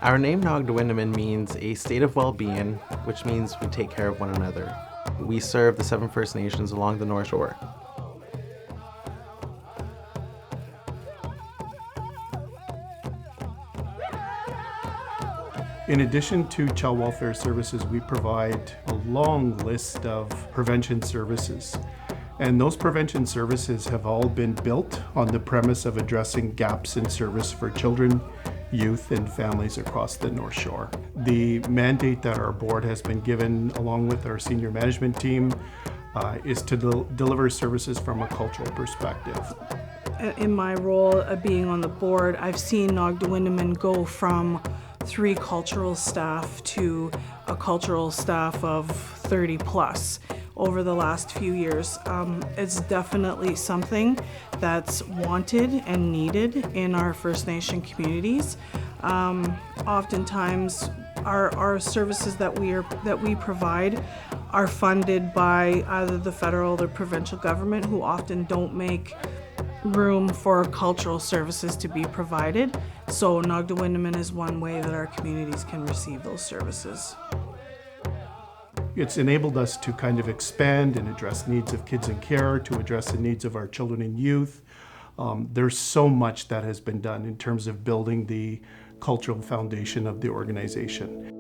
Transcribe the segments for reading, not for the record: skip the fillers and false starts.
Our name Nogdawindamin means a state of well-being, which means we take care of one another. We serve the 7 First Nations along the North Shore. In addition to child welfare services, we provide a long list of prevention services. And those prevention services have all been built on the premise of addressing gaps in service for children, youth, and families across the North Shore. The mandate that our board has been given, along with our senior management team, is to deliver services from a cultural perspective. In my role of being on the board, I've seen Nogdawindamin go from 3 cultural staff to a cultural staff of 30 plus over the last few years. It's definitely something that's wanted and needed in our First Nation communities. Oftentimes our services that we provide are funded by either the federal or provincial government, who often don't make room for cultural services to be provided. So Nogdawindamin is one way that our communities can receive those services. It's enabled us to kind of expand and address needs of kids in care, to address the needs of our children and youth. There's so much that has been done in terms of building the cultural foundation of the organization.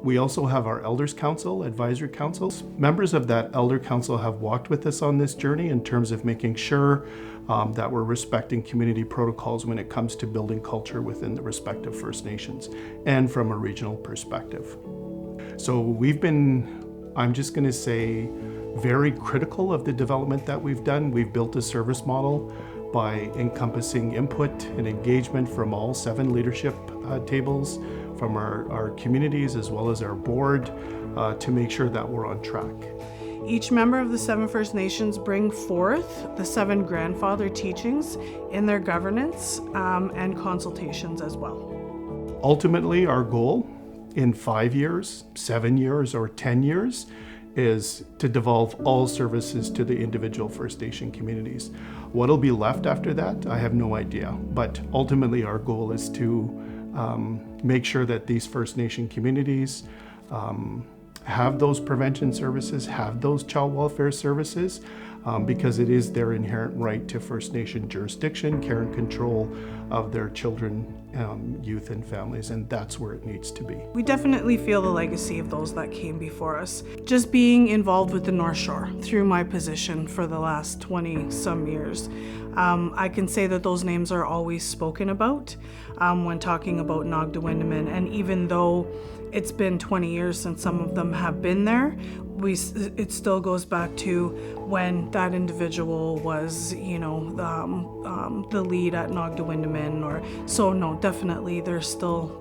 We also have our Elders Council, Advisory Councils. Members of that Elder Council have walked with us on this journey in terms of making sure that we're respecting community protocols when it comes to building culture within the respective First Nations and from a regional perspective. So we've been, I'm just going to say, very critical of the development that we've done. We've built a service model by encompassing input and engagement from all 7 leadership tables, from our communities as well as our board, to make sure that we're on track. Each member of the 7 First Nations bring forth the 7 grandfather teachings in their governance and consultations as well. Ultimately, our goal in 5 years, 7 years, or 10 years is to devolve all services to the individual First Nation communities. What'll be left after that, I have no idea. But ultimately, our goal is to make sure that these First Nation communities have those prevention services, have those child welfare services, because it is their inherent right to First Nation jurisdiction, care and control of their children, youth, and families, and that's where it needs to be. We definitely feel the legacy of those that came before us. Just being involved with the North Shore through my position for the last 20-some years, I can say that those names are always spoken about when talking about Nogdawindamin, and even though it's been 20 years since some of them have been there, it still goes back to when that individual was, the lead at Nogdawindamin, or so. No, definitely, they're still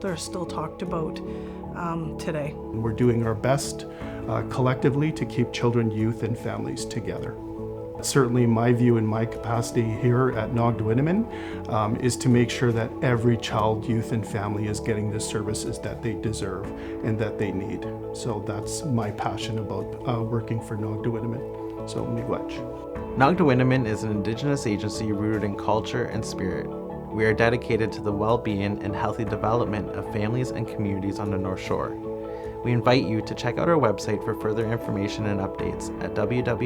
talked about today. We're doing our best collectively to keep children, youth, and families together. Certainly my view and my capacity here at Nogdawindamin is to make sure that every child, youth, and family is getting the services that they deserve and that they need. So that's my passion about working for Nogdawindamin. So miigwech. Nogdawindamin is an Indigenous agency rooted in culture and spirit. We are dedicated to the well-being and healthy development of families and communities on the North Shore. We invite you to check out our website for further information and updates at www.nog.ca.